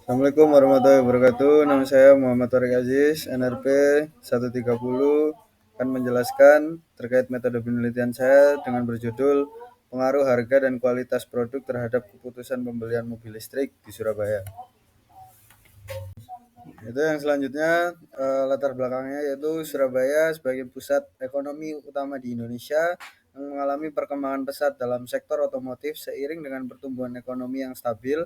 Assalamualaikum warahmatullahi wabarakatuh. Nama saya Muhammad Tariq Aziz, NRP 130, akan menjelaskan terkait metode penelitian saya dengan berjudul pengaruh harga dan kualitas produk terhadap keputusan pembelian mobil listrik di Surabaya. Itu yang selanjutnya, latar belakangnya yaitu Surabaya sebagai pusat ekonomi utama di Indonesia yang mengalami perkembangan pesat dalam sektor otomotif seiring dengan pertumbuhan ekonomi yang stabil.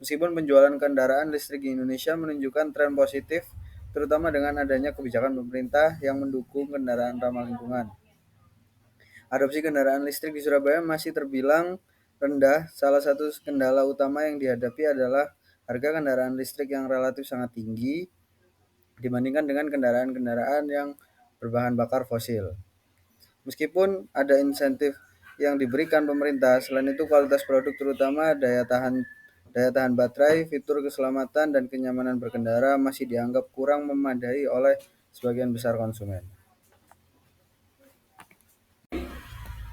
Meskipun penjualan kendaraan listrik di Indonesia menunjukkan tren positif, terutama dengan adanya kebijakan pemerintah yang mendukung kendaraan ramah lingkungan. Adopsi kendaraan listrik di Surabaya masih terbilang rendah. Salah satu kendala utama yang dihadapi adalah harga kendaraan listrik yang relatif sangat tinggi dibandingkan dengan kendaraan-kendaraan yang berbahan bakar fosil. Meskipun ada insentif yang diberikan pemerintah, selain itu kualitas produk terutama daya tahan baterai, fitur keselamatan dan kenyamanan berkendara masih dianggap kurang memadai oleh sebagian besar konsumen.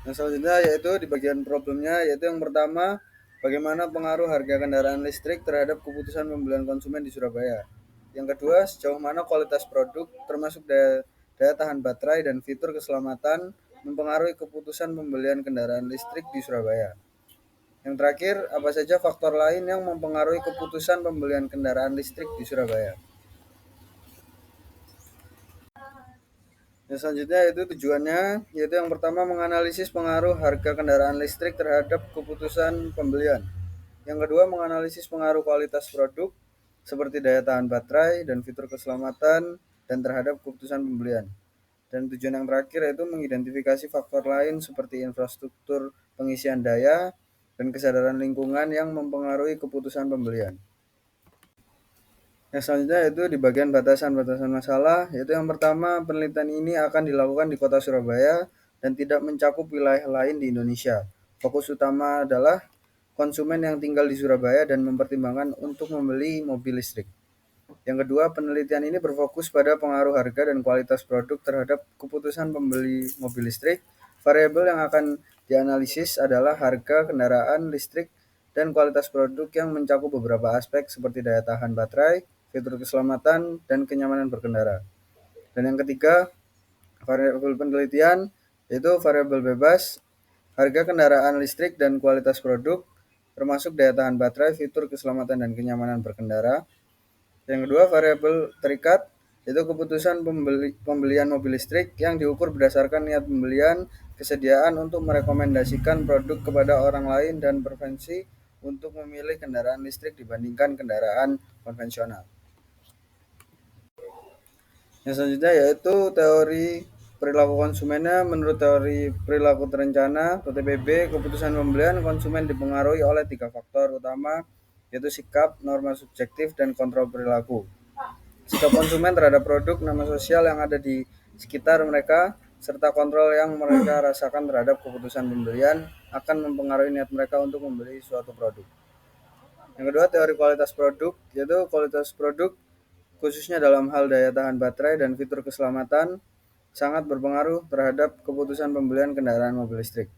Yang selanjutnya yaitu di bagian problemnya, yaitu yang pertama, bagaimana pengaruh harga kendaraan listrik terhadap keputusan pembelian konsumen di Surabaya. Yang kedua, sejauh mana kualitas produk termasuk daya tahan baterai dan fitur keselamatan mempengaruhi keputusan pembelian kendaraan listrik di Surabaya. Yang terakhir, apa saja faktor lain yang mempengaruhi keputusan pembelian kendaraan listrik di Surabaya. Yang selanjutnya yaitu tujuannya, yaitu yang pertama menganalisis pengaruh harga kendaraan listrik terhadap keputusan pembelian. Yang kedua menganalisis pengaruh kualitas produk seperti daya tahan baterai dan fitur keselamatan dan terhadap keputusan pembelian. Dan tujuan yang terakhir yaitu mengidentifikasi faktor lain seperti infrastruktur pengisian daya dan kesadaran lingkungan yang mempengaruhi keputusan pembelian. Yang selanjutnya yaitu di bagian batasan-batasan masalah, yaitu yang pertama penelitian ini akan dilakukan di kota Surabaya dan tidak mencakup wilayah lain di Indonesia. Fokus utama adalah konsumen yang tinggal di Surabaya dan mempertimbangkan untuk membeli mobil listrik. Yang kedua, penelitian ini berfokus pada pengaruh harga dan kualitas produk terhadap keputusan pembeli mobil listrik. Variabel yang akan dianalisis adalah harga kendaraan listrik dan kualitas produk yang mencakup beberapa aspek seperti daya tahan baterai, fitur keselamatan, dan kenyamanan berkendara. Dan yang ketiga, variabel penelitian yaitu variabel bebas, harga kendaraan listrik dan kualitas produk, termasuk daya tahan baterai, fitur keselamatan, dan kenyamanan berkendara. Yang kedua, variabel terikat, yaitu keputusan pembelian mobil listrik yang diukur berdasarkan niat pembelian, kesediaan untuk merekomendasikan produk kepada orang lain, dan preferensi untuk memilih kendaraan listrik dibandingkan kendaraan konvensional. Yang selanjutnya yaitu teori perilaku konsumennya. Menurut teori perilaku terencana atau TPB, keputusan pembelian konsumen dipengaruhi oleh 3 faktor utama, yaitu sikap, norma subjektif, dan kontrol perilaku. Sikap konsumen terhadap produk, nama sosial yang ada di sekitar mereka, serta kontrol yang mereka rasakan terhadap keputusan pembelian akan mempengaruhi niat mereka untuk membeli suatu produk. Yang kedua, teori kualitas produk, yaitu kualitas produk khususnya dalam hal daya tahan baterai dan fitur keselamatan sangat berpengaruh terhadap keputusan pembelian kendaraan mobil listrik.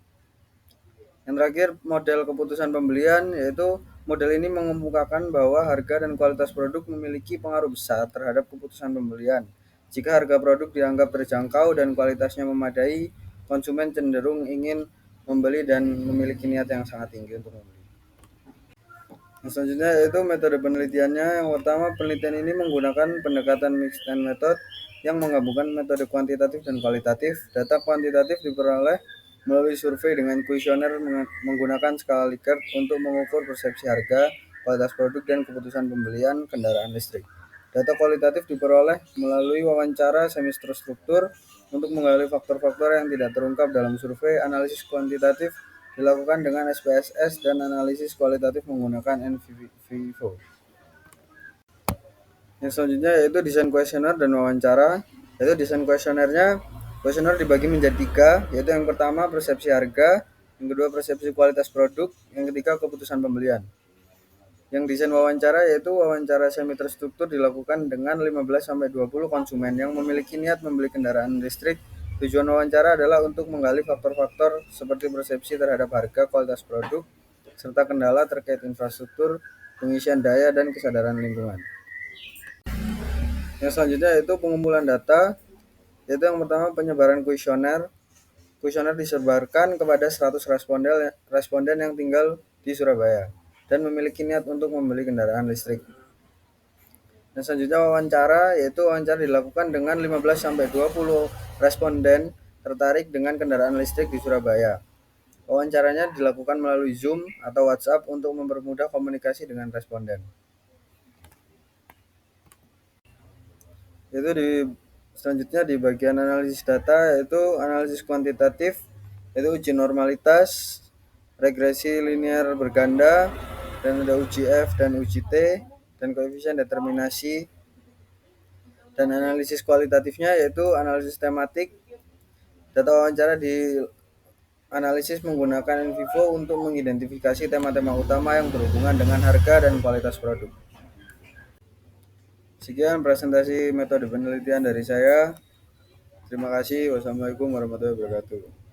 Yang terakhir, model keputusan pembelian, yaitu model ini mengemukakan bahwa harga dan kualitas produk memiliki pengaruh besar terhadap keputusan pembelian. Jika harga produk dianggap terjangkau dan kualitasnya memadai, konsumen cenderung ingin membeli dan memiliki niat yang sangat tinggi untuk membeli. Yang selanjutnya yaitu metode penelitiannya. Yang pertama, penelitian ini menggunakan pendekatan mixed method yang menggabungkan metode kuantitatif dan kualitatif. Data kuantitatif diperoleh melalui survei dengan kuesioner menggunakan skala Likert untuk mengukur persepsi harga, kualitas produk, dan keputusan pembelian kendaraan listrik. Data kualitatif diperoleh melalui wawancara semi terstruktur untuk menggali faktor-faktor yang tidak terungkap dalam survei. Analisis kuantitatif dilakukan dengan SPSS dan analisis kualitatif menggunakan NVivo. Yang selanjutnya yaitu desain kuesioner dan wawancara. Yaitu desain kuesionernya, kuesioner dibagi menjadi 3, yaitu yang pertama persepsi harga, yang kedua persepsi kualitas produk, yang ketiga keputusan pembelian. Yang desain wawancara yaitu wawancara semi terstruktur dilakukan dengan 15-20 konsumen yang memiliki niat membeli kendaraan listrik. Tujuan wawancara adalah untuk menggali faktor-faktor seperti persepsi terhadap harga, kualitas produk, serta kendala terkait infrastruktur pengisian daya, dan kesadaran lingkungan. Yang selanjutnya yaitu pengumpulan data, yaitu yang pertama penyebaran kuesioner. Kuesioner disebarkan kepada 100 responden yang tinggal di Surabaya dan memiliki niat untuk membeli kendaraan listrik. Dan selanjutnya wawancara, yaitu wawancara dilakukan dengan 15-20 responden tertarik dengan kendaraan listrik di Surabaya. Wawancaranya dilakukan melalui Zoom atau WhatsApp untuk mempermudah komunikasi dengan responden. Selanjutnya di bagian analisis data, yaitu analisis kuantitatif, yaitu uji normalitas, regresi linear berganda, dan ada uji F dan uji T, dan koefisien determinasi. Dan analisis kualitatifnya yaitu analisis tematik. Data wawancara di analisis menggunakan in vivo untuk mengidentifikasi tema-tema utama yang berhubungan dengan harga dan kualitas produk. Sekian presentasi metode penelitian dari saya. Terima kasih. Wassalamualaikum warahmatullahi wabarakatuh.